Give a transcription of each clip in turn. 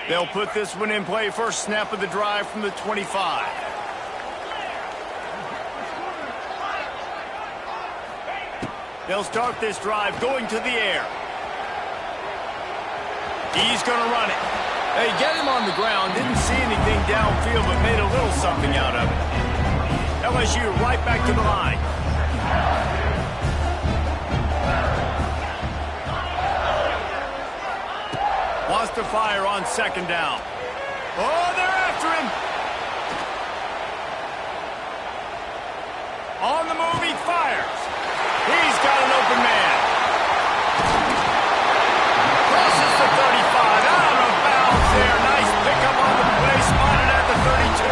They'll put this one in play first snap of the drive from the 25. They'll start this drive going to the air. He's going to run it. They get him on the ground. Didn't see anything downfield, but made a little something out of it. LSU right back to the line. Wants to fire on second down. Oh, they're after him. On the move, he fires. He's got an open man. Crosses the 35. Out of bounds there. Nice pickup on the play. Spotted at the 32.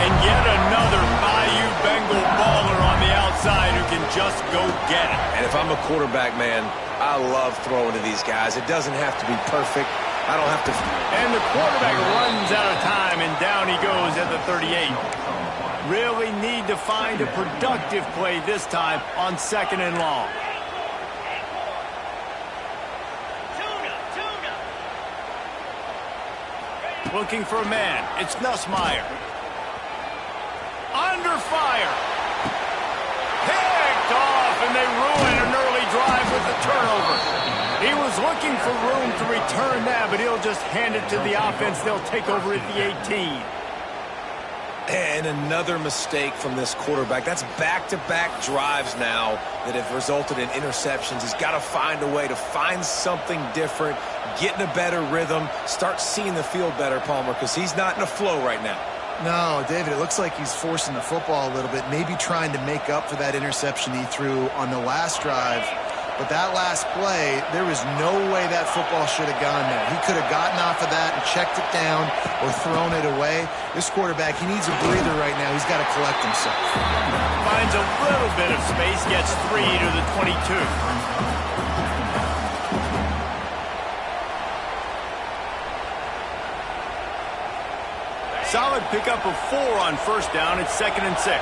And yet another Bayou Bengal baller on the outside who can just go get it. And if I'm a quarterback, man, I love throwing to these guys. It doesn't have to be perfect. I don't have to... And the quarterback runs out of time, and down he goes at the 38. Really need to find a productive play this time on second and long. Looking for a man. It's Nussmeier. Under fire. Picked off, and they ruin an early drive with the turnover. He was looking for room to return that, but he'll just hand it to the offense. They'll take over at the 18. And another mistake from this quarterback. That's back-to-back drives now that have resulted in interceptions. He's got to find a way to find something different, get in a better rhythm, start seeing the field better, Palmer, because he's not in a flow right now. No, David, it looks like he's forcing the football a little bit, maybe trying to make up for that interception he threw on the last drive. But that last play, there was no way that football should have gone there. He could have gotten off of that and checked it down or thrown it away. This quarterback, he needs a breather right now. He's got to collect himself. Finds a little bit of space, gets 3 to the 22. Solid pickup of 4 on first down. It's 2nd and 6.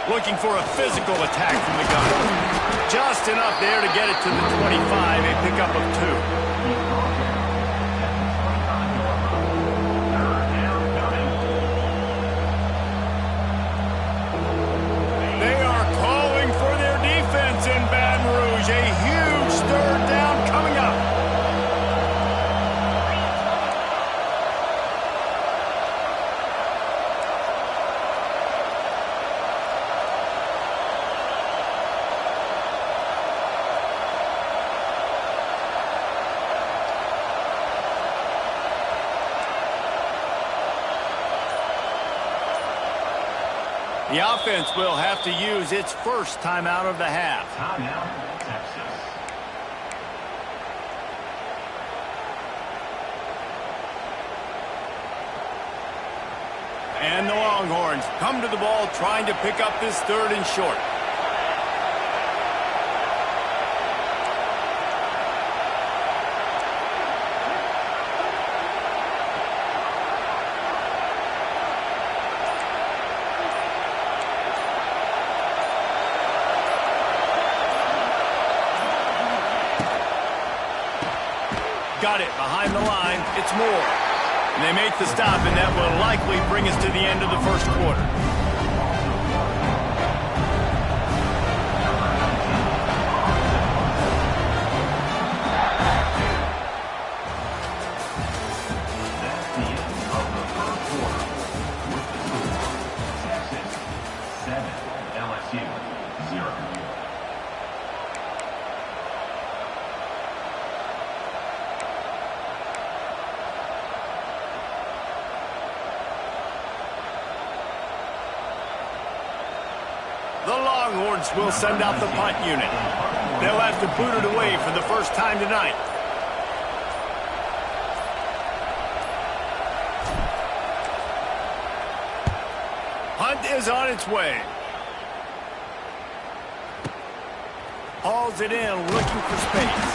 Looking for a physical attack from the gun. Just enough there to get it to the 25. A pickup of 2. In Baton Rouge, a huge 3rd down coming up. The offense will have to use its first timeout of the half. Timeout, Texas. And the Longhorns come to the ball trying to pick up this 3rd and short. Got it behind the line. It's Moore. And they make the stop, and that will likely bring us to the end of the first quarter. That's the end of the first quarter. With the score, Texas 7, LSU 0. The Longhorns will send out the punt unit. They'll have to boot it away for the first time tonight. Punt is on its way. Hauls it in, looking for space.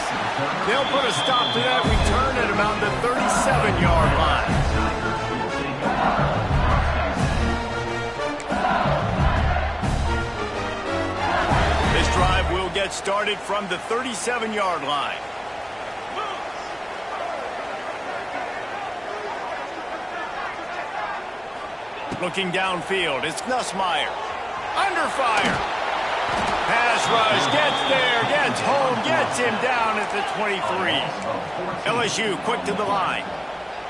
They'll put a stop to that return at about the 37-yard line. get started from the 37-yard line. Looking downfield, it's Nussmeier. Under fire. Pass rush, gets there, gets home, gets him down at the 23. LSU quick to the line.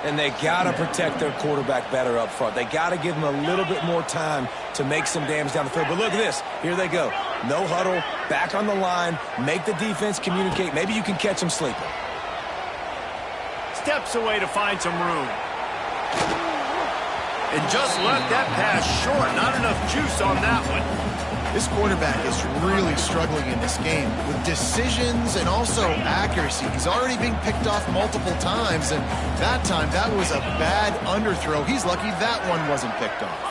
And they got to protect their quarterback better up front. They got to give him a little bit more time to make some damage down the field. But look at this. Here they go. No huddle, back on the line, make the defense communicate. Maybe you can catch them sleeping. Steps away to find some room. And just left that pass short. Not enough juice on that one. This quarterback is really struggling in this game with decisions and also accuracy. He's already being picked off multiple times, and that time, that was a bad underthrow. He's lucky that one wasn't picked off.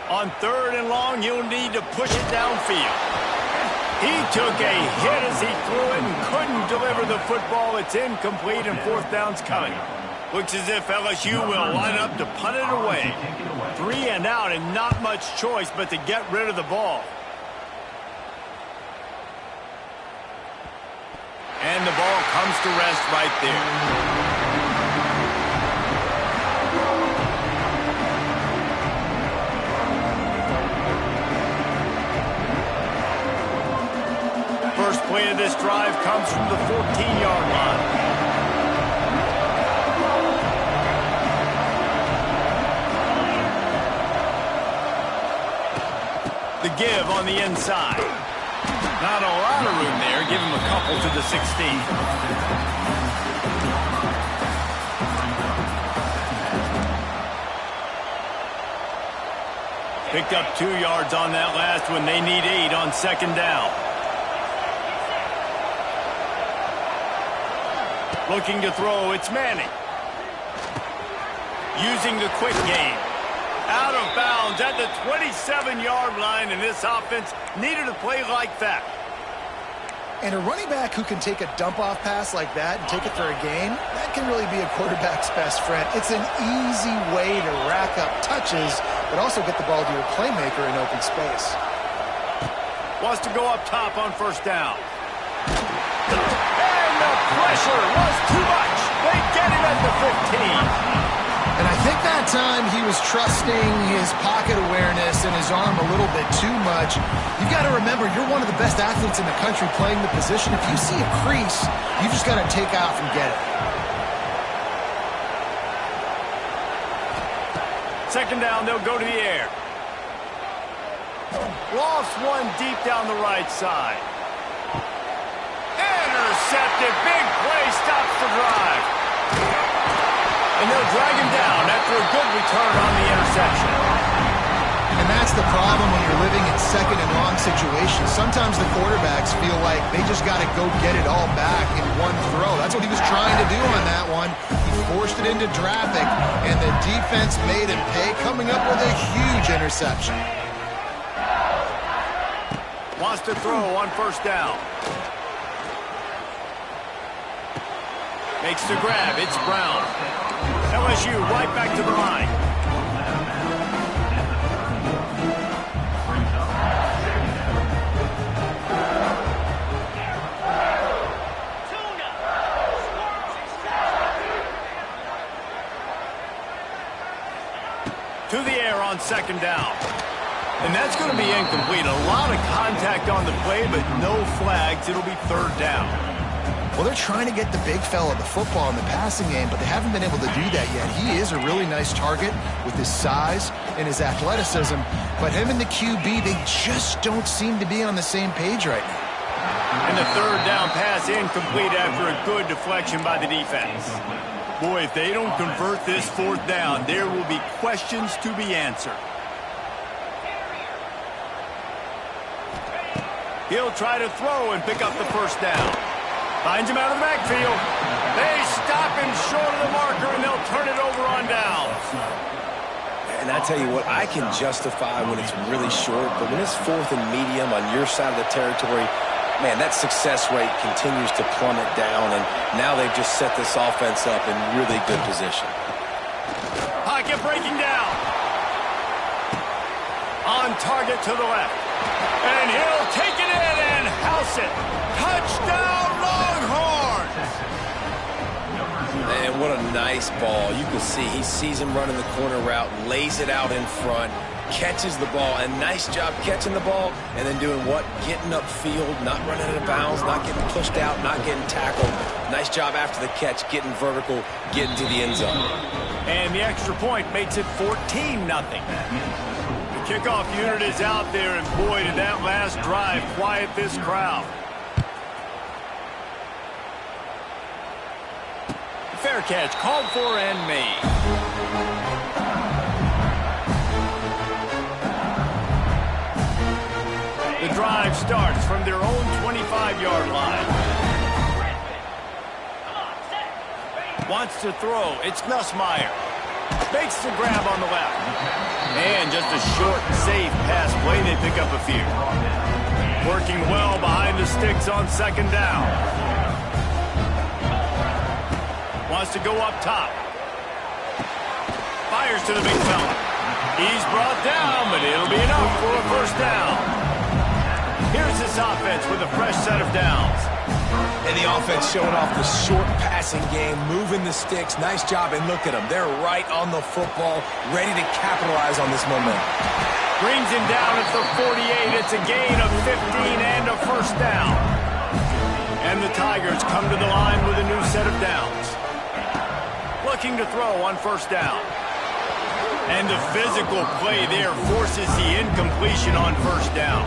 On 3rd and long, you'll need to push it downfield. He took a hit as he threw it and couldn't deliver the football. It's incomplete and 4th down's coming. Looks as if LSU will line up to punt it away. 3 and out and not much choice but to get rid of the ball. And the ball comes to rest right there. First play of this drive comes from the 14-yard line. The give on the inside. Not a lot of room there. Give him a couple to the 16. Picked up 2 yards on that last one. They need 8 on 2nd down. Looking to throw, it's Manning. Using the quick game. Out of bounds at the 27-yard line, and this offense needed a play like that. And a running back who can take a dump-off pass like that and take it for a gain, that can really be a quarterback's best friend. It's an easy way to rack up touches, but also get the ball to your playmaker in open space. Wants to go up top on 1st down. The pressure was too much. They get it at the 15. And I think that time he was trusting his pocket awareness and his arm a little bit too much. You've got to remember, you're one of the best athletes in the country playing the position. If you see a crease, you just got to take off and get it. 2nd down, they'll go to the air. Lost one deep down the right side. Intercepted. Big play stops the drive. And they'll drag him down after a good return on the interception. And that's the problem when you're living in 2nd and long situations. Sometimes the quarterbacks feel like they just got to go get it all back in one throw. That's what he was trying to do on that one. He forced it into traffic, and the defense made him pay, coming up with a huge interception. Wants to throw on 1st down. Makes the grab. It's Brown. LSU right back to the line. To the air on 2nd down. And that's going to be incomplete. A lot of contact on the play, but no flags. It'll be 3rd down. Well, they're trying to get the big fella the football in the passing game, but they haven't been able to do that yet. He is a really nice target with his size and his athleticism, but him and the QB, they just don't seem to be on the same page right now. And the 3rd down pass incomplete after a good deflection by the defense. Boy, if they don't convert this 4th down, there will be questions to be answered. He'll try to throw and pick up the 1st down. Finds him out of the backfield. They stop him short of the marker, and they'll turn it over on downs. And And I tell you what, I can justify when it's really short, but when it's 4th and medium on your side of the territory, man, that success rate continues to plummet down, and now they've just set this offense up in really good position. Pocket breaking down. On target to the left. And he'll take it in and house it. Touchdown, Longhorns! Man, what a nice ball. You can see he sees him running the corner route, lays it out in front, catches the ball, and nice job catching the ball, and then doing what? Getting upfield, not running out of bounds, not getting pushed out, not getting tackled. Nice job after the catch, getting vertical, getting to the end zone. And the extra point makes it 14-0. The kickoff unit is out there, and boy, did that last drive quiet this crowd. Fair catch, called for and made. The drive starts from their own 25-yard line. Wants to throw. It's Nussmeier. Makes the grab on the left. And just a short, safe pass play. They pick up a few. Working well behind the sticks on 2nd down. Wants to go up top. Fires to the big fella. He's brought down, but it'll be enough for a 1st down. Here's this offense with a fresh set of downs. And the offense showing off the short passing game, moving the sticks. Nice job, and look at them. They're right on the football, ready to capitalize on this momentum. Brings him down at the 48. It's a gain of 15 and a 1st down. And the Tigers come to the line with a new set of downs. Looking to throw on 1st down. And the physical play there forces the incompletion on 1st down.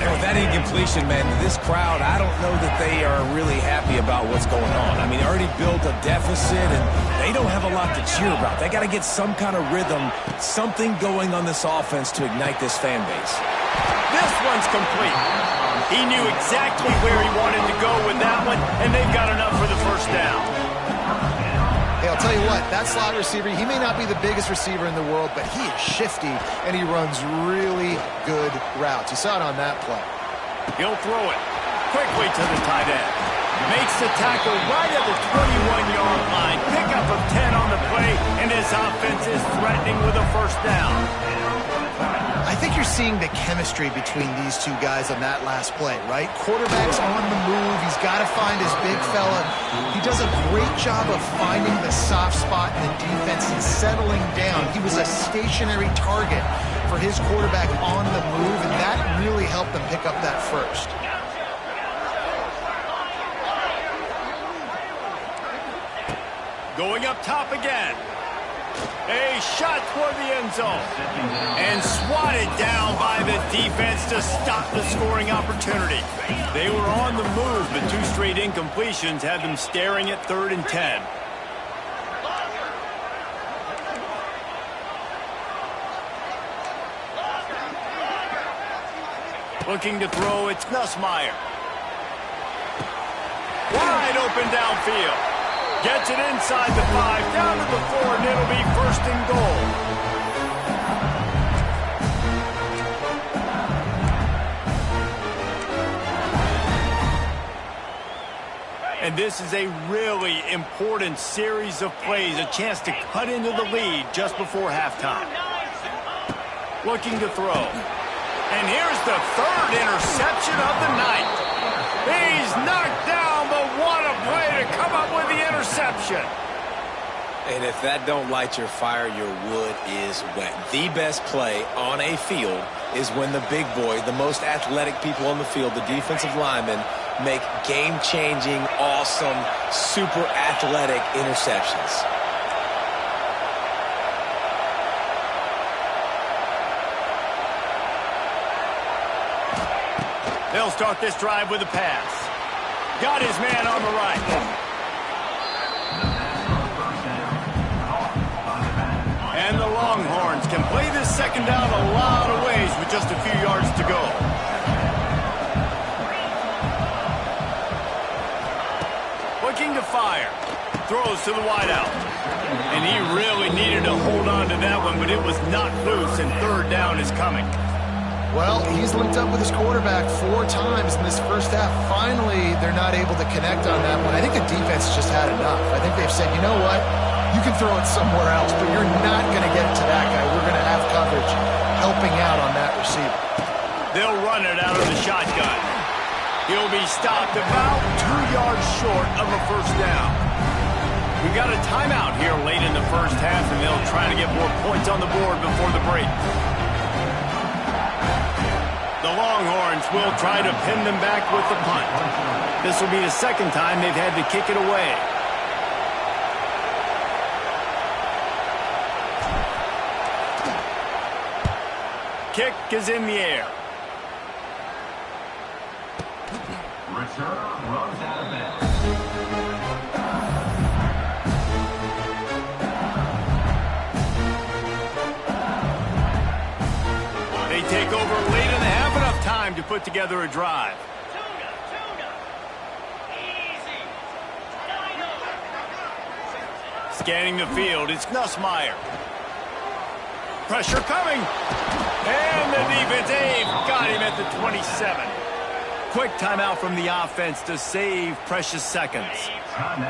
And with that incompletion, man, this crowd, I don't know that they are really happy about what's going on. I mean, they already built a deficit, and they don't have a lot to cheer about. They got to get some kind of rhythm, something going on this offense to ignite this fan base. This one's complete. He knew exactly where he wanted to go with that one, and they've got enough for the 1st down. Hey, I'll tell you what, that slot receiver, he may not be the biggest receiver in the world, but he is shifty, and he runs really good routes. You saw it on that play. He'll throw it quickly to the tight end. Makes the tackle right at the 21-yard line. Pickup of 10 on the play, and his offense is threatening with a 1st down. I think you're seeing the chemistry between these two guys on that last play, right? Quarterback's on the move. He's got to find his big fella. He does a great job of finding the soft spot in the defense and settling down. He was a stationary target for his quarterback on the move, and that really helped them pick up that 1st. Going up top again. A shot toward the end zone. And swatted down by the defense to stop the scoring opportunity. They were on the move, but 2 straight incompletions had them staring at 3rd and 10. Looking to throw, it's Nussmeier. Wide open downfield. Gets it inside the 5, down to the 4, and it'll be 1st and goal. And this is a really important series of plays, a chance to cut into the lead just before halftime. Looking to throw. And here's the 3rd interception of the night. He's knocked down, but what a play to come up with the interception. And if that don't light your fire, your wood is wet. The best play on a field is when the big boy, the most athletic people on the field, the defensive linemen, make game-changing, awesome, super athletic interceptions. They'll start this drive with a pass. Got his man on the right. And the Longhorns can play this 2nd down a lot of ways with just a few yards to go. Looking to fire. Throws to the wideout. And he really needed to hold on to that one, but it was not loose, and third down is coming. Well, he's linked up with his quarterback 4 times in this first half. Finally, they're not able to connect on that one. I think the defense just had enough. I think they've said, you know what? You can throw it somewhere else, but you're not going to get it to that guy. We're going to have coverage helping out on that receiver. They'll run it out of the shotgun. He'll be stopped about 2 yards short of a first down. We got a timeout here late in the first half, and they'll try to get more points on the board before the break. The Longhorns will try to pin them back with the punt. This will be the second time they've had to kick it away. Kick is in the air. Return runs out of bounds. They take over late in the half, enough time to put together a drive. Scanning the field, it's Nussmeier. Pressure coming. And the defense, Abe got him at the 27. Quick timeout from the offense to save precious seconds.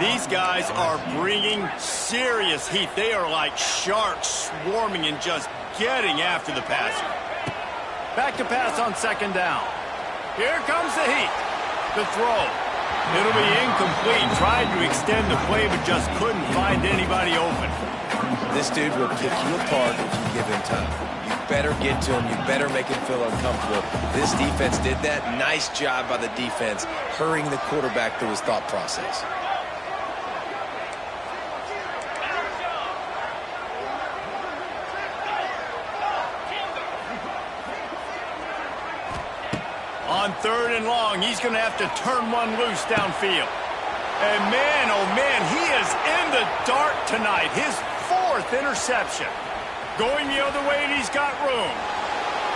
These guys are bringing serious heat. They are like sharks swarming and just getting after the passer. Back to pass on second down. Here comes the heat. The throw. It'll be incomplete. Tried to extend the play, but just couldn't find anybody open. This dude will pick you apart if you give him time. You better get to him. You better make him feel uncomfortable. This defense did that. Nice job by the defense, hurrying the quarterback through his thought process. On third and long, he's going to have to turn one loose downfield. And man, oh man, he is in the dark tonight. His 4th interception. Going the other way, and he's got room.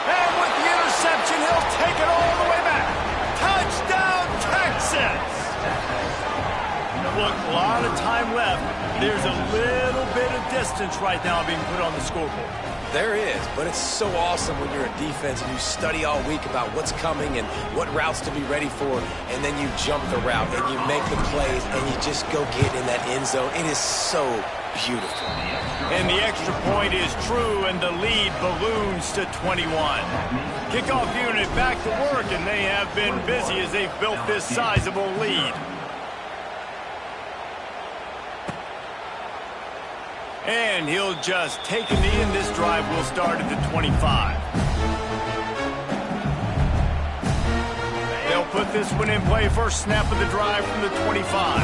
And with the interception, he'll take it all the way back. Touchdown, Texas! Look, a lot of time left. There's a little bit of distance right now being put on the scoreboard. There is, but it's so awesome when you're a defense and you study all week about what's coming and what routes to be ready for, and then you jump the route and you make the plays and you just go get in that end zone. It is so beautiful. And the extra point is true, and the lead balloons to 21. Kickoff unit back to work, and they have been busy as they've built this sizable lead. And he'll just take a knee, and this drive will start at the 25. They'll put this one in play. First snap of the drive from the 25.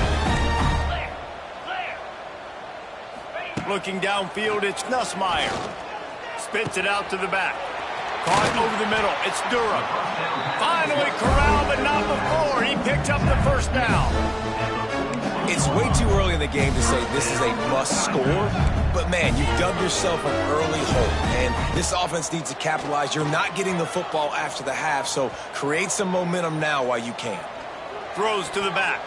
Looking downfield, it's Nussmeier. Spits it out to the back. Caught over the middle. It's Durham. Finally corralled, but not before. He picked up the first down. It's way too early in the game to say this is a must score, but man, you've dug yourself an early hole, and this offense needs to capitalize. You're not getting the football after the half, so create some momentum now while you can. Throws to the back.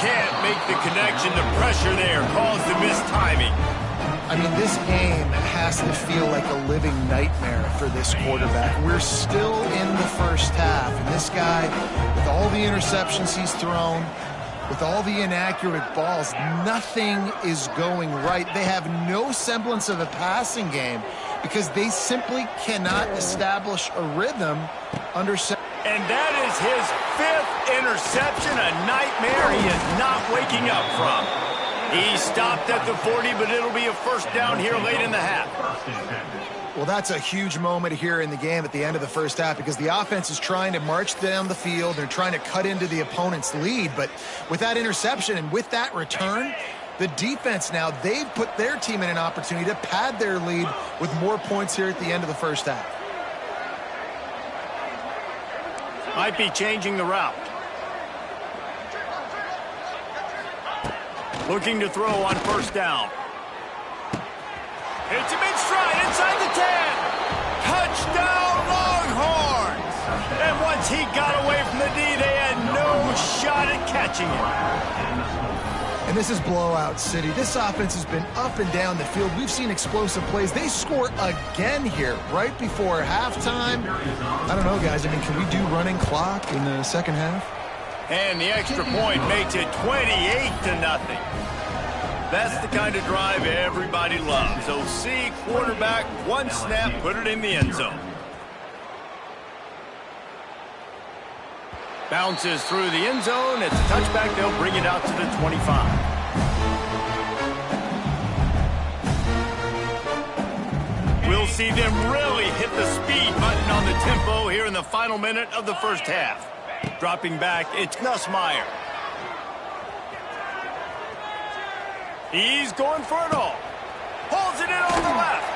Can't make the connection. The pressure there caused the mistiming. I mean, this game has to feel like a living nightmare for this quarterback. We're still in the first half, and this guy, with all the interceptions he's thrown, with all the inaccurate balls, nothing is going right. They have no semblance of a passing game because they simply cannot establish a rhythm under center. And that is his 5th interception, a nightmare he is not waking up from. He stopped at the 40, but it'll be a first down here late in the half. Well, that's a huge moment here in the game at the end of the first half because the offense is trying to march down the field. They're trying to cut into the opponent's lead. But with that interception and with that return, the defense now, they've put their team in an opportunity to pad their lead with more points here at the end of the first half. Might be changing the route. Looking to throw on first down. Hits him in stride inside the 10. Touchdown, Longhorns! And once he got away from the D, they had no shot at catching him. And this is blowout city. This offense has been up and down the field. We've seen explosive plays. They score again here right before halftime. I don't know, guys. I mean, can we do running clock in the second half? And the extra point makes it 28-0. That's the kind of drive everybody loves. So see, quarterback, one snap, put it in the end zone. Bounces through the end zone. It's a touchback. They'll bring it out to the 25. We'll see them really hit the speed button on the tempo here in the final minute of the first half. Dropping back, it's Nussmeier. He's going for it all. Pulls it in on the left.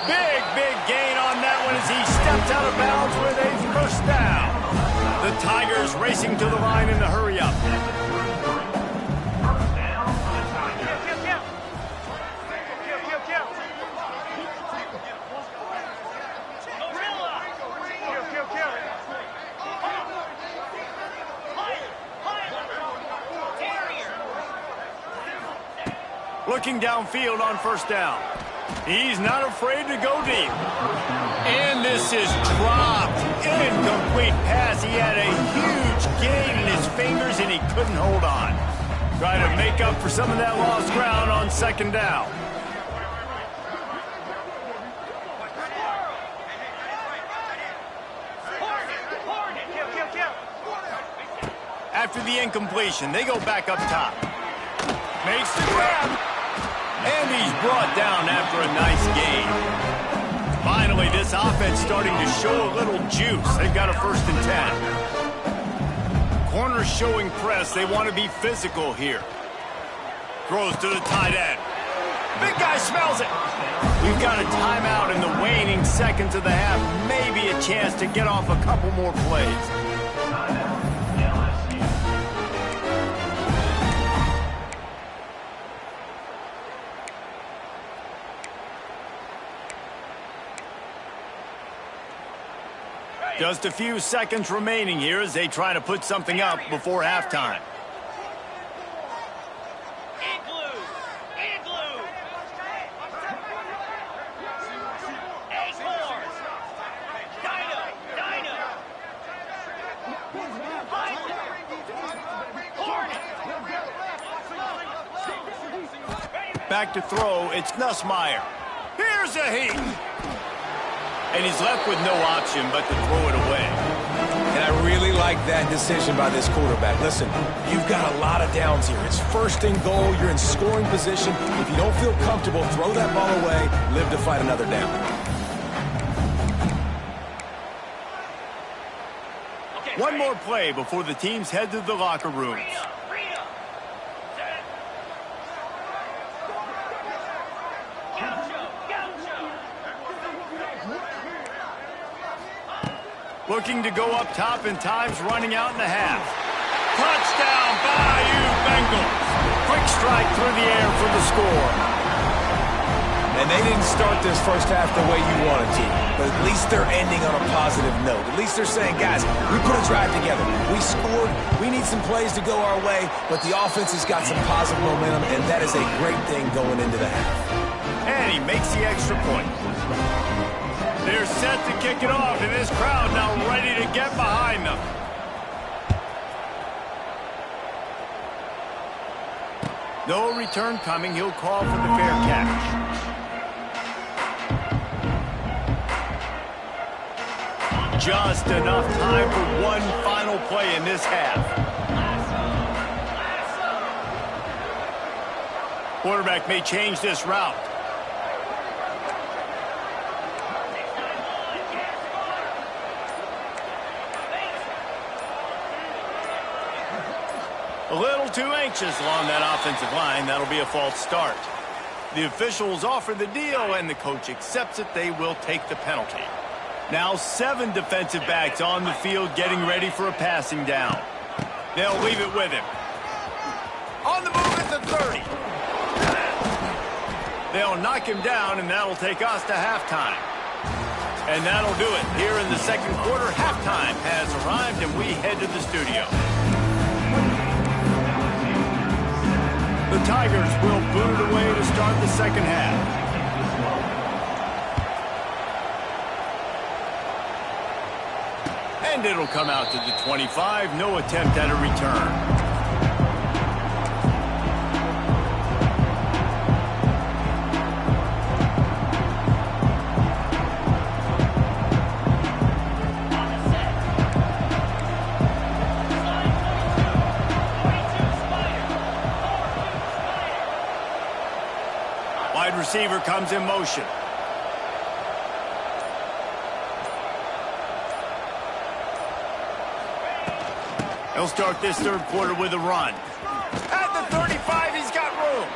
Big gain on that one as he steps out of bounds with a first down. The Tigers racing to the line in the hurry-up. Looking downfield on first down. He's not afraid to go deep. And this is dropped. Incomplete pass. He had a huge gain in his fingers, and he couldn't hold on. Try to make up for some of that lost ground on second down. After the incompletion, they go back up top. Makes the grab. And he's brought down after a nice gain. Finally, this offense starting to show a little juice. They've got a 1st and 10. Corners showing press. They want to be physical here. Throws to the tight end. Big guy smells it. We've got a timeout in the waning seconds of the half. Maybe a chance to get off a couple more plays. Just a few seconds remaining here as they try to put something up before halftime. Back to throw, it's Nussmeier. Here's a heat. And he's left with no option but to throw it away. And I really like that decision by this quarterback. Listen, you've got a lot of downs here. It's 1st and goal. You're in scoring position. If you don't feel comfortable, throw that ball away. Live to fight another down. One more play before the teams head to the locker rooms. Looking to go up top, and time's running out in the half. Touchdown, Bayou Bengals. Quick strike through the air for the score. And they didn't start this first half the way you wanted to, but at least they're ending on a positive note. At least they're saying, guys, we put a drive together. We scored. We need some plays to go our way, but the offense has got some positive momentum, and that is a great thing going into the half. And he makes the extra point. They're set to kick it off, and this crowd now ready to get behind them. No return coming. He'll call for the fair catch. Just enough time for one final play in this half. Quarterback may change this route. A little too anxious along that offensive line. That'll be a false start. The officials offer the deal, and the coach accepts it. They will take the penalty. Now 7 defensive backs on the field getting ready for a passing down. They'll leave it with him. On the move at the 30. They'll knock him down, and that'll take us to halftime. And that'll do it. Here in the second quarter, halftime has arrived, and we head to the studio. The Tigers will boot it away to start the second half. And it'll come out to the 25. No attempt at a return. Wide receiver comes in motion. He'll start this third quarter with a run. At the 35, he's got room.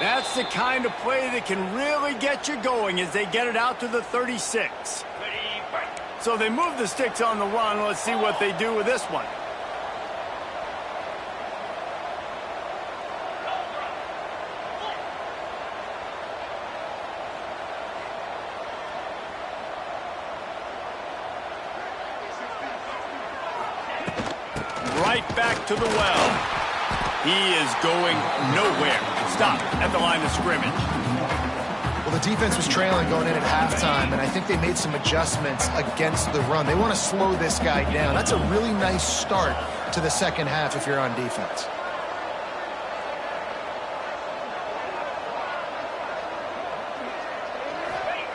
That's the kind of play that can really get you going as they get it out to the 36. So they move the sticks on the run. Let's see what they do with this one. Right back to the well. He is going nowhere. Stop at the line of scrimmage. Well, the defense was trailing going in at halftime, and I think they made some adjustments against the run. They want to slow this guy down. That's a really nice start to the second half if you're on defense.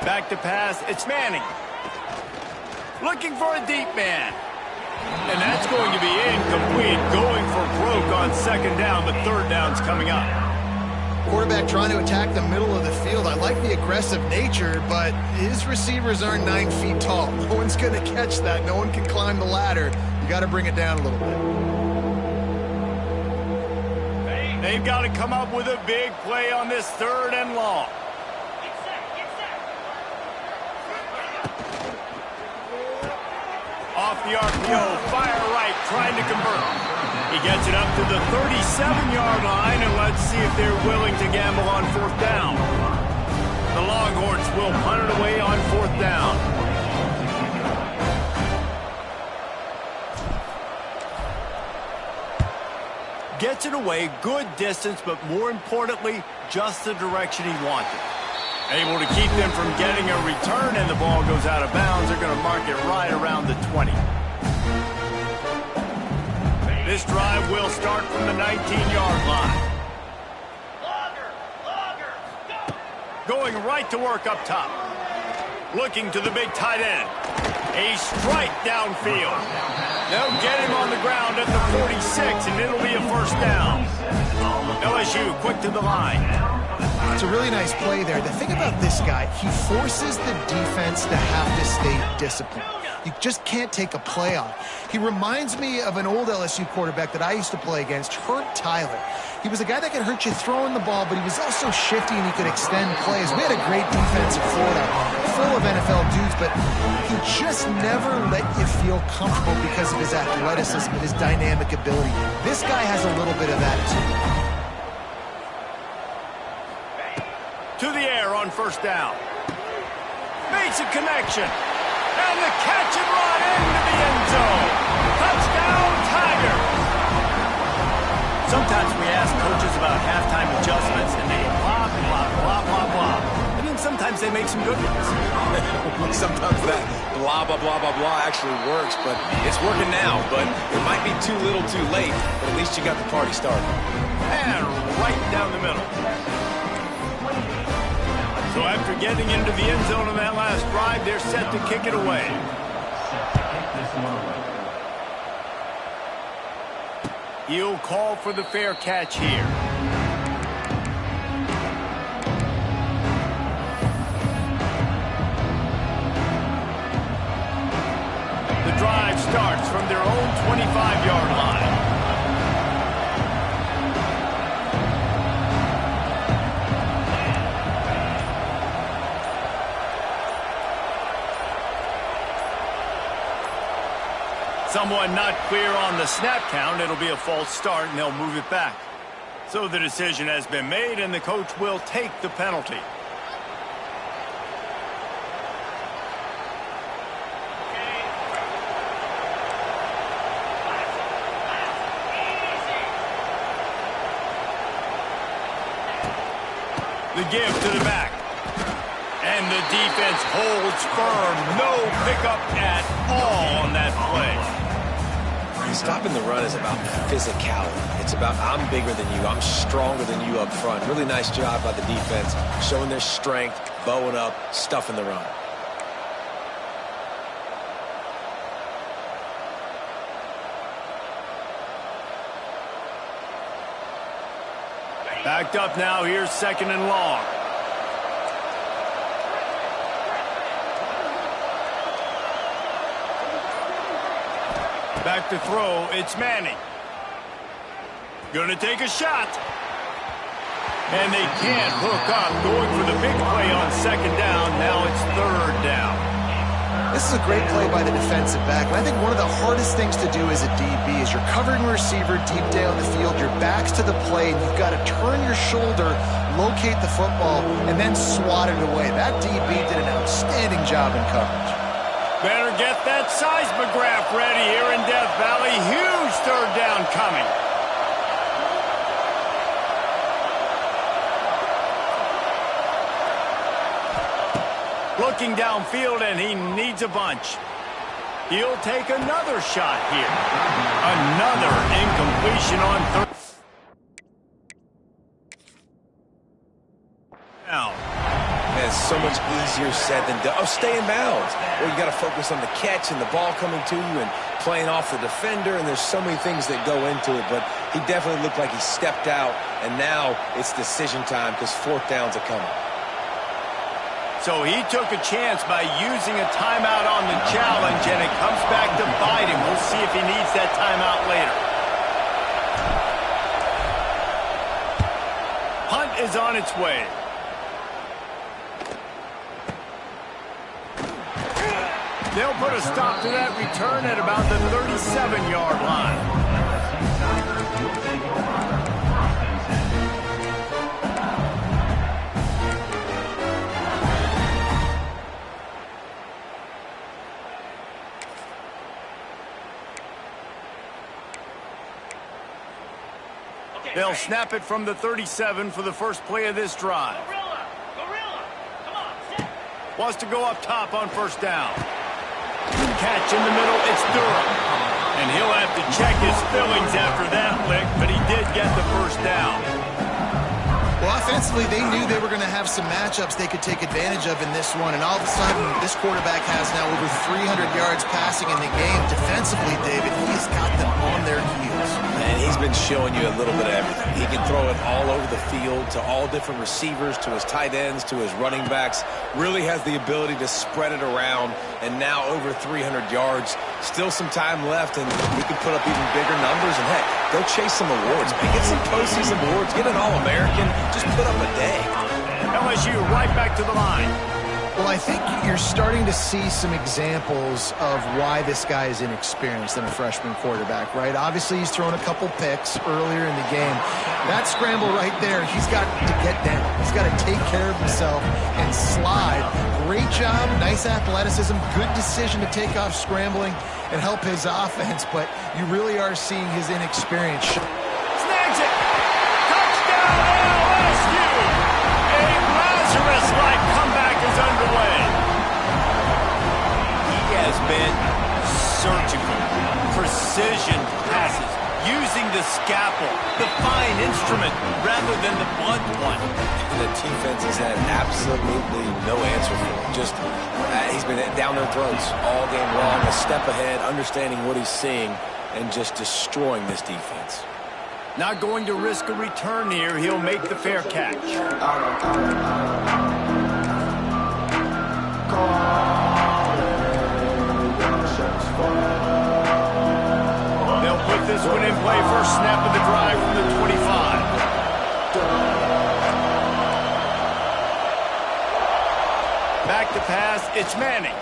Back to pass. It's Manning. Looking for a deep man. And that's going to be incomplete. Going for broke on second down, but third down's coming up. Quarterback trying to attack the middle of the field. I like the aggressive nature, but his receivers aren't 9 feet tall. No one's going to catch that. No one can climb the ladder. You got to bring it down a little bit. They've got to come up with a big play on this third and long. Off the RPO, fire right, trying to convert. He gets it up to the 37-yard line, and let's see if they're willing to gamble on fourth down. The Longhorns will punt it away on fourth down. Gets it away, good distance, but more importantly, just the direction he wanted. Able to keep them from getting a return, and the ball goes out of bounds. They're going to mark it right around the 20. This drive will start from the 19-yard line. Going right to work up top. Looking to the big tight end. A strike downfield. They'll get him on the ground at the 46, and it'll be a first down. LSU quick to the line. It's a really nice play there. The thing about this guy, he forces the defense to have to stay disciplined. You just can't take a play off. He reminds me of an old LSU quarterback that I used to play against, Herb Tyler. He was a guy that could hurt you throwing the ball, but he was also shifty and he could extend plays. We had a great defense in Florida, full of NFL dudes, but he just never let you feel comfortable because of his athleticism and his dynamic ability. This guy has a little bit of that too. To the air on first down. Makes a connection. And the catch and run into the end zone. Touchdown, Tigers. Sometimes we ask coaches about halftime adjustments, and they blah, blah, blah, blah, blah. And then sometimes they make some good ones. Sometimes that blah, blah, blah, blah, blah actually works, but it's working now. But it might be too little too late, but at least you got the party started. And right down the middle. So after getting into the end zone on that last drive, they're set to kick it away. He'll call for the fair catch here. The drive starts from their own 25-yard line. Someone not clear on the snap count. It'll be a false start, and they'll move it back. So the decision has been made, and the coach will take the penalty. The give to the back. And the defense holds firm. No pickup at all on that play. Stopping the run is about physicality. It's about I'm bigger than you. I'm stronger than you up front. Really nice job by the defense, showing their strength, bowing up, stuffing the run. Backed up now. Here's 2nd and long. Back to throw, it's Manning. Gonna take a shot. And they can't hook up. Going for the big play on 2nd down. Now it's 3rd down. This is a great play by the defensive back. And I think one of the hardest things to do as a DB is you're covering a receiver deep down the field. Your back's to the play, and you've got to turn your shoulder, locate the football, and then swat it away. That DB did an outstanding job in coverage. Better get that seismograph ready here in Death Valley. Huge 3rd down coming. Looking downfield, and he needs a bunch. He'll take another shot here. Another incompletion on 3rd down. It's so much easier said than done. Oh, stay in bounds. Well, you got to focus on the catch and the ball coming to you and playing off the defender, and there's so many things that go into it, but he definitely looked like he stepped out, and now it's decision time because 4th downs are coming. So he took a chance by using a timeout on the challenge, and it comes back to bite him. We'll see if he needs that timeout later. Punt is on its way. They'll put a stop to that return at about the 37-yard line. They'll snap it from the 37 for the first play of this drive. Come on, wants to go up top on 1st down. Catch in the middle, it's Durham. And he'll have to check his fillings after that lick, but he did get the 1st down. Well, offensively, they knew they were going to have some matchups they could take advantage of in this one, and all of a sudden, this quarterback has now over 300 yards passing in the game. Defensively, David, he's got them on their heels. And he's been showing you a little bit of everything. He can throw it all over the field to all different receivers, to his tight ends, to his running backs. Really has the ability to spread it around, and now over 300 yards. Still some time left, and he can put up even bigger numbers. And, heck, go chase some awards, man. Get some postseason awards. Get an All-American. Just put up a day. LSU right back to the line. Well, I think you're starting to see some examples of why this guy is inexperienced in a freshman quarterback, right? Obviously, he's thrown a couple picks earlier in the game. That scramble right there, he's got to get down. He's got to take care of himself and slide. Great job, nice athleticism, good decision to take off scrambling and help his offense, but you really are seeing his inexperience. Snags it! Touchdown LSU! A Lazarus-like comeback is underway. He has been surgical, precision passes, using the scalpel, the fine instrument, rather than the blunt one. The defense has had absolutely no answer for him. Just, he's been down their throats all game long, a step ahead, understanding what he's seeing, and just destroying this defense. Not going to risk a return here. He'll make the fair catch. They'll put this one in play. First snap of the drive from the 25. Back to pass. It's Manning.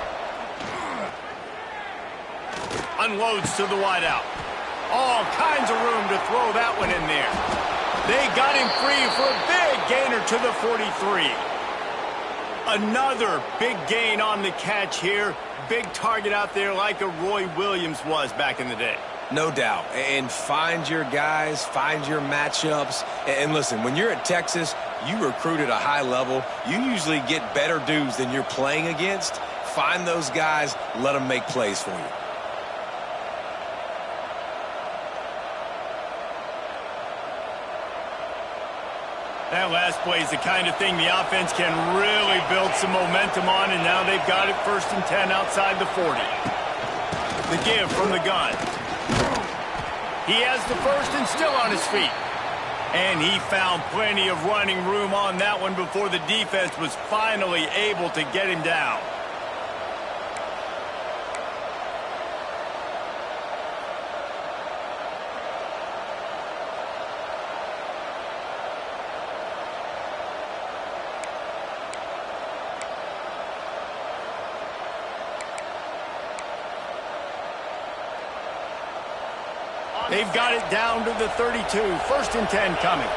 Unloads to the wideout. All kinds of room to throw that one in there. They got him free for a big gainer to the 43. Another big gain on the catch here. Big target out there like a Roy Williams was back in the day. No doubt. And find your guys, find your matchups. And listen, when you're at Texas, You recruit at a high level, you usually get better dudes than you're playing against. Find those guys, let them make plays for you. That last play is the kind of thing the offense can really build some momentum on, and now they've got it 1st and 10 outside the 40. The give from the gun. He has the first and still on his feet. And he found plenty of running room on that one before the defense was finally able to get him down. They've got it down to the 32. 1st and 10 coming.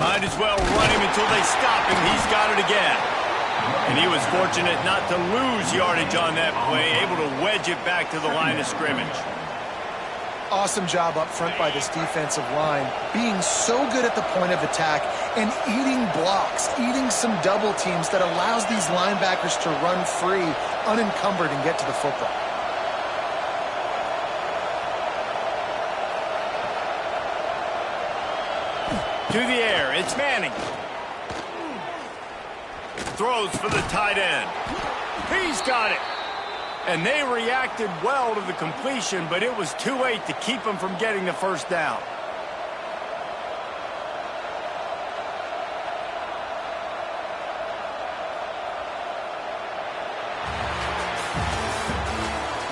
Might as well run him until they stop him. He's got it again. And he was fortunate not to lose yardage on that play, able to wedge it back to the line of scrimmage. Awesome job up front by this defensive line, being so good at the point of attack and eating blocks, eating some double teams that allows these linebackers to run free, unencumbered, and get to the football. To the air, it's Manning. Throws for the tight end. He's got it. And they reacted well to the completion, but it was too late to keep him from getting the first down.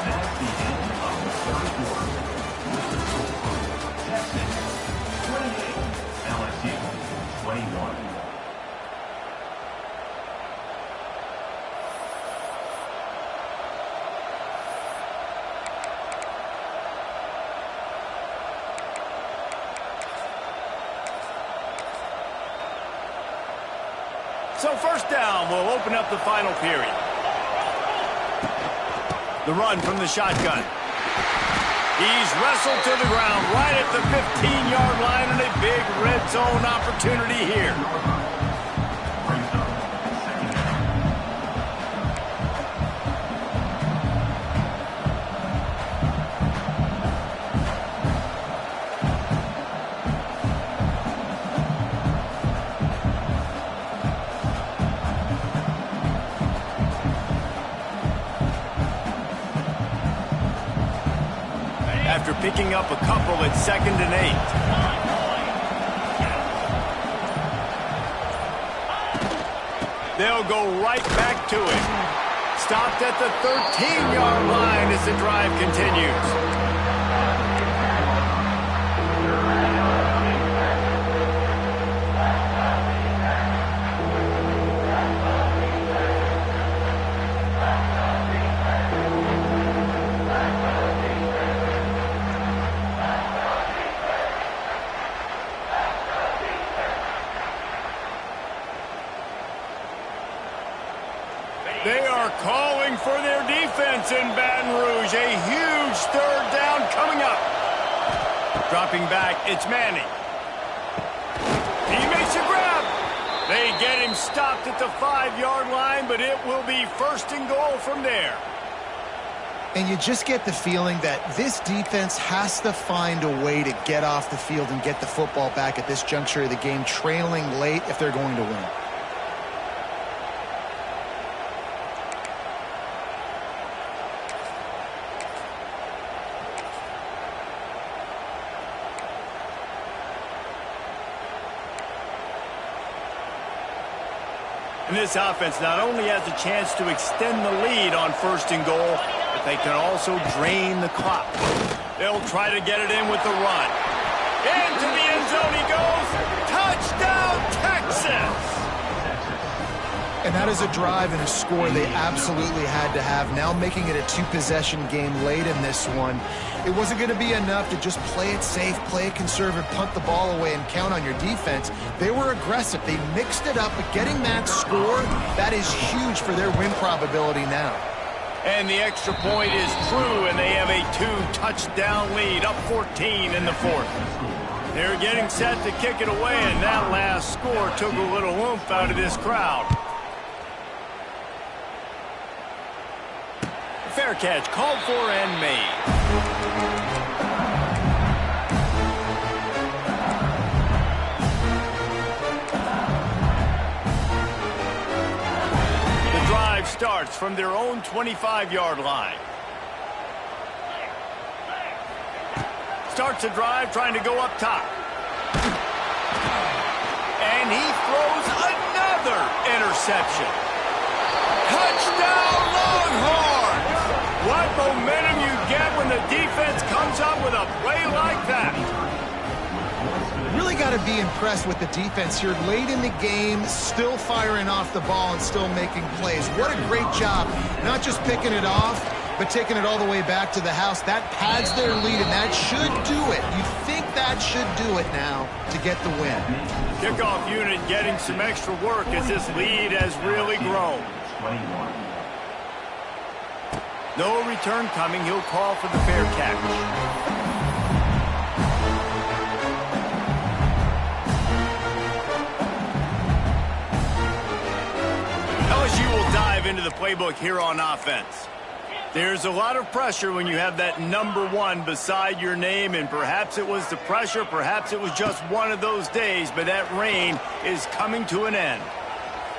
That's the end of the 3rd quarter. With the score, Texas 28, LSU 21. So 1st down will open up the final period. The run from the shotgun. He's wrestled to the ground right at the 15-yard line, and a big red zone opportunity here. Brings up 2nd down. After picking up a couple at 2nd and 8. They'll go right back to it. Stopped at the 13-yard line as the drive continues. They are calling for their defense in Baton Rouge. A huge 3rd down coming up. Dropping back, it's Manning. He makes a grab. They get him stopped at the 5-yard line, but it will be 1st and goal from there. And you just get the feeling that this defense has to find a way to get off the field and get the football back at this juncture of the game, trailing late if they're going to win. And this offense not only has a chance to extend the lead on 1st and goal, but they can also drain the clock. They'll try to get it in with the run. Into the end zone he goes. Touchdown, Texas! And that is a drive and a score they absolutely had to have. Now making it a 2-possession game late in this one. It wasn't going to be enough to just play it safe, play it conservative, punt the ball away, and count on your defense. They were aggressive. They mixed it up, but getting that score, that is huge for their win probability now. And the extra point is true, and they have a 2-touchdown lead, up 14 in the fourth. They're getting set to kick it away, and that last score took a little oomph out of this crowd. Fair catch called for and made. Starts from their own 25-yard line. Starts a drive trying to go up top. And he throws another interception. Touchdown Longhorns! What momentum you get when the defense comes up with a play like that. Really got to be impressed with the defense here. Late in the game, still firing off the ball and still making plays. What a great job. Not just picking it off, but taking it all the way back to the house. That pads their lead, and that should do it. You think that should do it now to get the win. Kickoff unit getting some extra work as this lead has really grown. No return coming. He'll call for the fair catch. LSU will dive into the playbook here on offense. There's a lot of pressure when you have that number 1 beside your name, and perhaps it was the pressure, perhaps it was just one of those days, but that reign is coming to an end.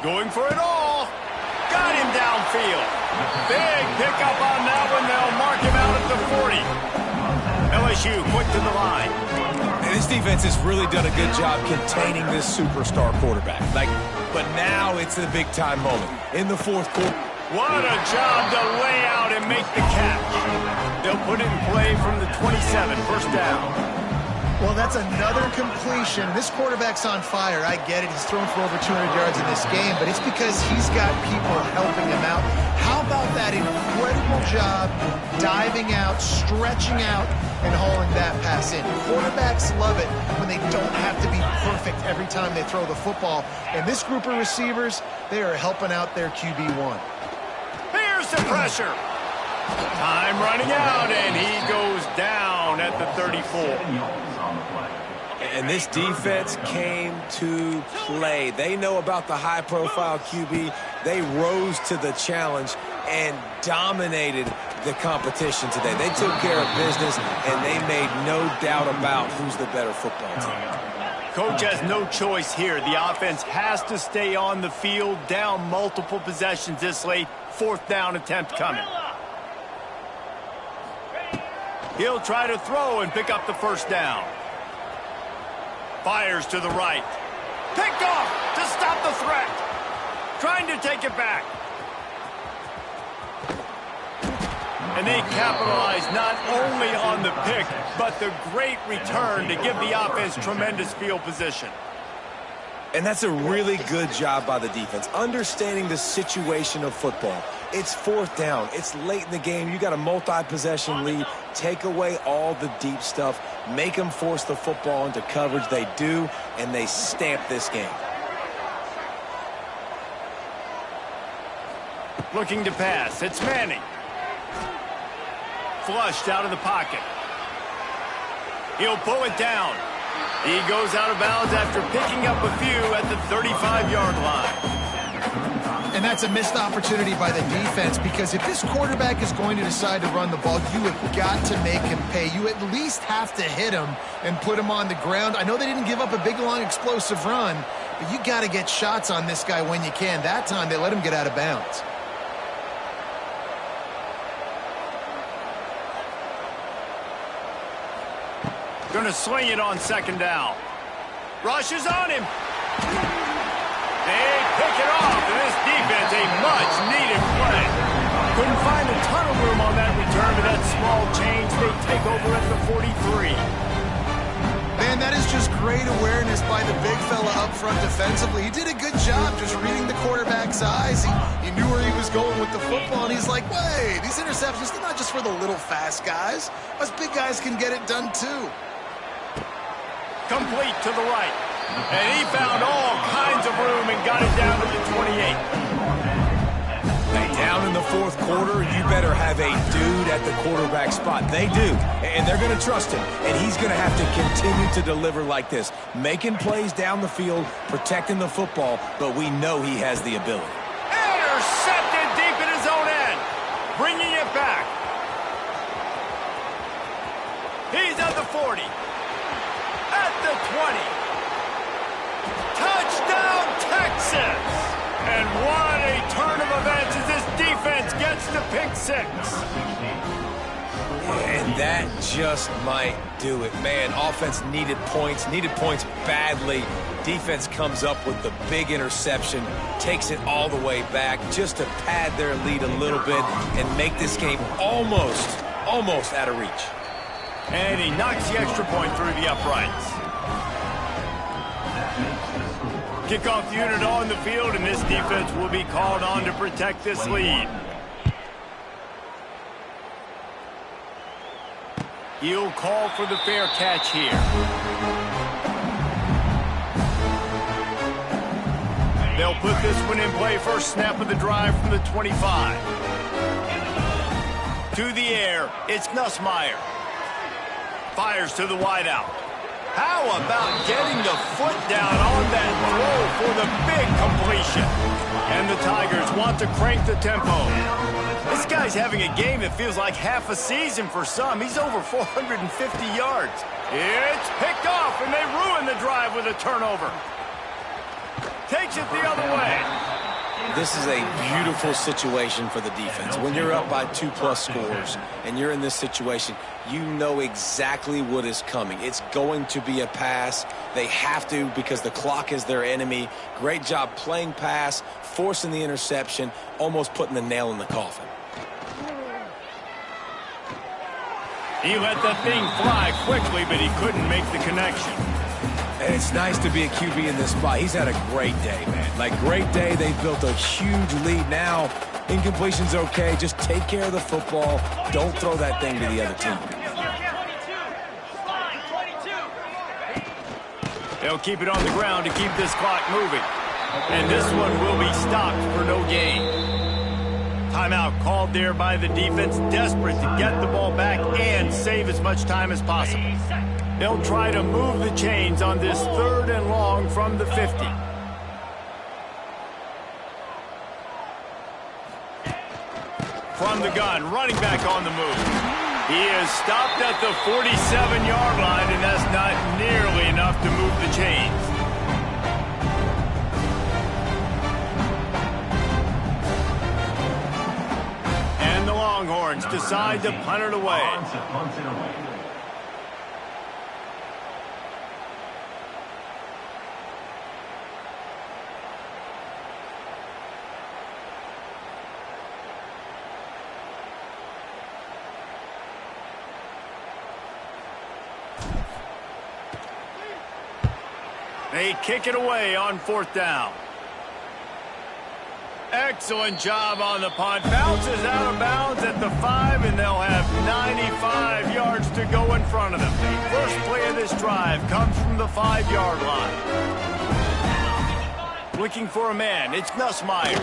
Going for it all. Got him downfield. Big pickup on that one. They'll mark him out at the 40. LSU quick to the line. And this defense has really done a good job containing this superstar quarterback. But now it's the big-time moment in the fourth quarter. What a job to lay out and make the catch. They'll put it in play from the 27, first down. Well, that's another completion. This quarterback's on fire. I get it. He's thrown for over 200 yards in this game, but it's because he's got people helping him out. How about that incredible job diving out, stretching out, and hauling that pass in? Quarterbacks love it when they don't have to be perfect every time they throw the football. And this group of receivers, they are helping out their QB1. Here's the pressure. Time running out, and he goes down at the 34. And this defense came to play. They know about the high-profile QB. They rose to the challenge and dominated the competition today. They took care of business, and they made no doubt about who's the better football team. Coach has no choice here. The offense has to stay on the field, down multiple possessions this late. Fourth down attempt coming. He'll try to throw and pick up the first down. Fires to the right. Picked off to stop the threat. Trying to take it back. And they capitalize not only on the pick, but the great return to give the offense tremendous field position. And that's a really good job by the defense, understanding the situation of football. It's fourth down. It's late in the game. You got a multi-possession lead. Take away all the deep stuff. Make them force the football into coverage. They do, and they stamp this game. Looking to pass. It's Manning. Flushed out of the pocket. He'll pull it down. He goes out of bounds after picking up a few at the 35-yard line. And that's a missed opportunity by the defense, because if this quarterback is going to decide to run the ball, you have got to make him pay. You at least have to hit him and put him on the ground. I know they didn't give up a big, long, explosive run, but you got to get shots on this guy when you can. That time they let him get out of bounds. Going to sling it on second down. Rush is on him. They pick it off, and this defense, a much-needed play. Couldn't find a ton of room on that return, but that small change, they take over at the 43. Man, that is just great awareness by the big fella up front defensively. He did a good job just reading the quarterback's eyes. He knew where he was going with the football, and he's like, wait, these interceptions, they're not just for the little fast guys. Us big guys can get it done, too. Complete to the right. And he found all kinds of room and got it down to the 28. Hey, down in the fourth quarter, you better have a dude at the quarterback spot. They do, and they're going to trust him. And he's going to have to continue to deliver like this, making plays down the field, protecting the football, but we know he has the ability. Intercepted deep in his own end. Bringing it back. He's at the 40. At the 20. Touchdown, Texas! And what a turn of events as this defense gets to pick 6. And that just might do it. Man, offense needed points badly. Defense comes up with the big interception, takes it all the way back just to pad their lead a little bit and make this game almost out of reach. And he knocks the extra point through the uprights. Kickoff unit on the field, and this defense will be called on to protect this lead. He'll call for the fair catch here. They'll put this one in play. First snap of the drive from the 25. To the air, it's Nussmeier. Fires to the wideout. How about getting the foot down on that throw for the big completion? And the Tigers want to crank the tempo. This guy's having a game that feels like half a season for some. He's over 450 yards. It's picked off, and they ruin the drive with a turnover. Takes it the other way. This is a beautiful situation for the defense. When you're up by 2+ scores and you're in this situation, you know exactly what is coming. It's going to be a pass. They have to because the clock is their enemy. Great job playing pass, forcing the interception, almost putting the nail in the coffin. He let that thing fly quickly, but he couldn't make the connection. And it's nice to be a QB in this spot. He's had a great day, man. Like, great day. They've built a huge lead now. Incompletion's okay. Just take care of the football. Don't throw that thing to the other team. They'll keep it on the ground to keep this clock moving. And this one will be stopped for no gain. Timeout called there by the defense, desperate to get the ball back and save as much time as possible. They'll try to move the chains on this 3rd and long from the 50. From the gun, running back on the move. He is stopped at the 47-yard line, and that's not nearly enough to move the chains. And the Longhorns decide to punt it away. They kick it away on 4th down. Excellent job on the punt. Bounces out of bounds at the 5, and they'll have 95 yards to go in front of them. The first play of this drive comes from the 5-yard line. Looking for a man. It's Nussmeier.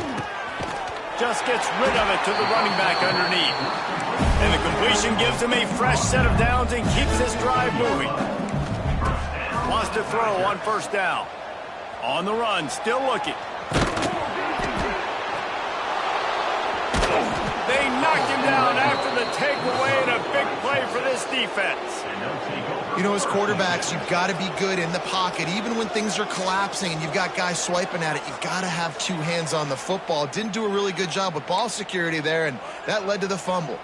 Just gets rid of it to the running back underneath. And the completion gives him a fresh set of downs and keeps this drive moving. Wants to throw on 1st down. On the run, still looking. They knocked him down after the takeaway, and a big play for this defense. You know, as quarterbacks, you've got to be good in the pocket. Even when things are collapsing and you've got guys swiping at it, you've got to have 2 hands on the football. Didn't do a really good job with ball security there, and that led to the fumble.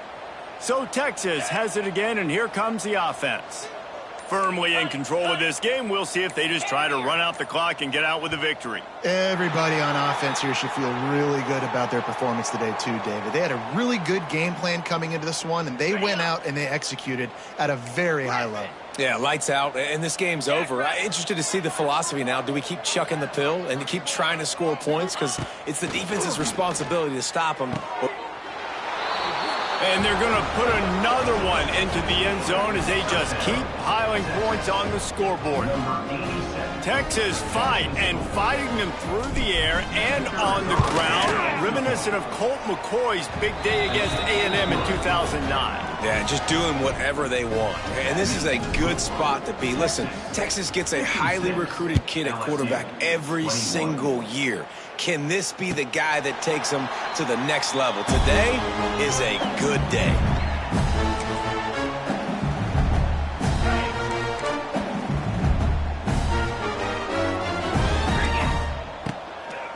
So Texas has it again, and here comes the offense. Firmly in control of this game. We'll see if they just try to run out the clock and get out with a victory. Everybody on offense here should feel really good about their performance today too, David. They had a really good game plan coming into this one, and they went out and they executed at a very high level. Yeah, lights out, and this game's over. I'm interested to see the philosophy now. Do we keep chucking the pill and keep trying to score points? Because it's the defense's responsibility to stop them. And they're going to put another one into the end zone as they just keep piling points on the scoreboard. Texas fighting them through the air and on the ground, reminiscent of Colt McCoy's big day against A&M in 2009. Yeah, just doing whatever they want. And this is a good spot to be. Listen, Texas gets a highly recruited kid at quarterback every single year. Can this be the guy that takes them to the next level? Today is a good day.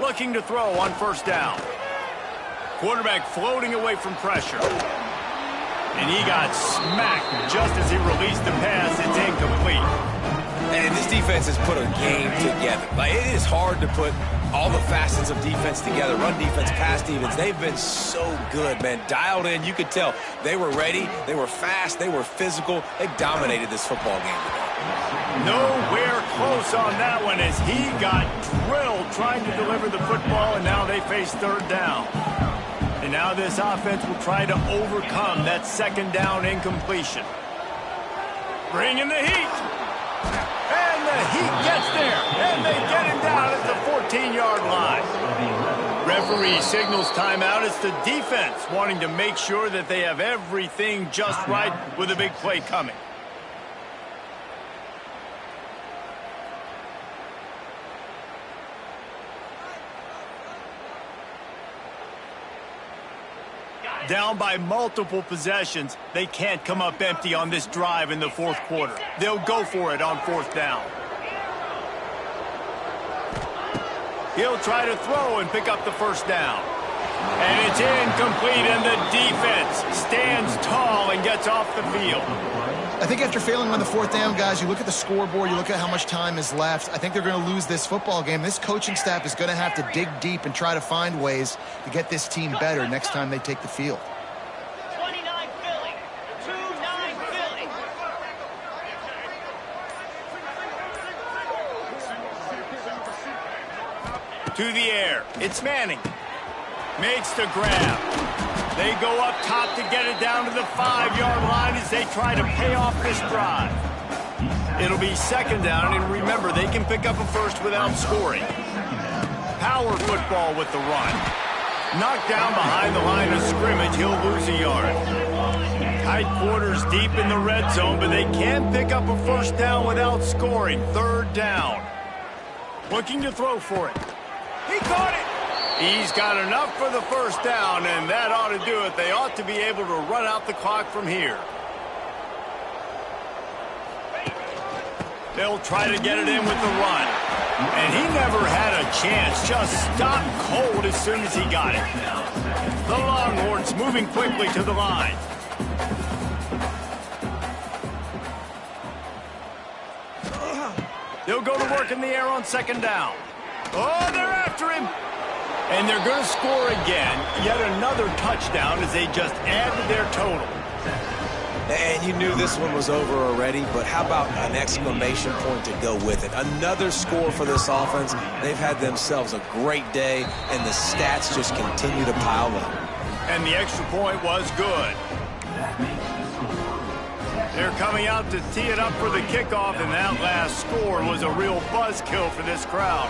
Looking to throw on first down. Quarterback floating away from pressure. And he got smacked just as he released the pass. It's incomplete. And this defense has put a game together. Like, it is hard to put all the facets of defense together. Run defense, pass defense. They've been so good, man. Dialed in. You could tell they were ready. They were fast. They were physical. They dominated this football game today. Nowhere close on that one as he got drilled trying to deliver the football, and now they face third down. And now this offense will try to overcome that second down incompletion. Bringing the heat. And the heat gets there. And they get him down at the 14-yard line. Referee signals timeout. It's the defense wanting to make sure that they have everything just right with a big play coming. Down by multiple possessions, they can't come up empty on this drive in the fourth quarter. They'll go for it on fourth down. He'll try to throw and pick up the first down. And it's incomplete, and the defense stands tall and gets off the field. I think after failing on the fourth down, guys, you look at the scoreboard, you look at how much time is left. I think they're going to lose this football game. This coaching staff is going to have to dig deep and try to find ways to get this team better next time they take the field. 29 Philly, 2-9 Philly. To the air. It's Manning. Makes the grab. They go up top to get it down to the 5-yard line as they try to pay off this drive. It'll be second down, and remember, they can pick up a first without scoring. Power football with the run. Knocked down behind the line of scrimmage, he'll lose a yard. Tight quarters deep in the red zone, but they can pick up a first down without scoring. Third down. Looking to throw for it. He caught it. He's got enough for the first down, and that ought to do it. They ought to be able to run out the clock from here. They'll try to get it in with the run. And he never had a chance. Just stopped cold as soon as he got it. The Longhorns moving quickly to the line. They'll go to work in the air on second down. Oh, they're after him. And they're going to score again. Yet another touchdown as they just add to their total. And you knew this one was over already, but how about an exclamation point to go with it? Another score for this offense. They've had themselves a great day, and the stats just continue to pile up. And the extra point was good. They're coming out to tee it up for the kickoff, and that last score was a real buzzkill for this crowd.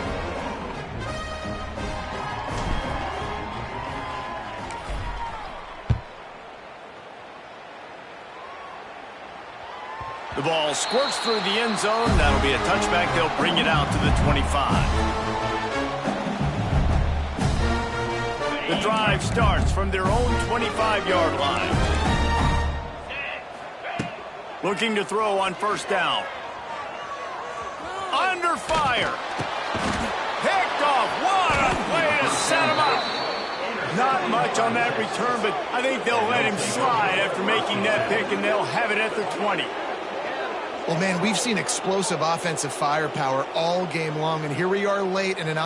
The ball squirts through the end zone. That'll be a touchback. They'll bring it out to the 25. The drive starts from their own 25-yard line. Looking to throw on first down. Under fire. Picked off. What a way to set him up. Not much on that return, but I think they'll let him slide after making that pick, and they'll have it at the 20. Well, man, we've seen explosive offensive firepower all game long, and here we are late in an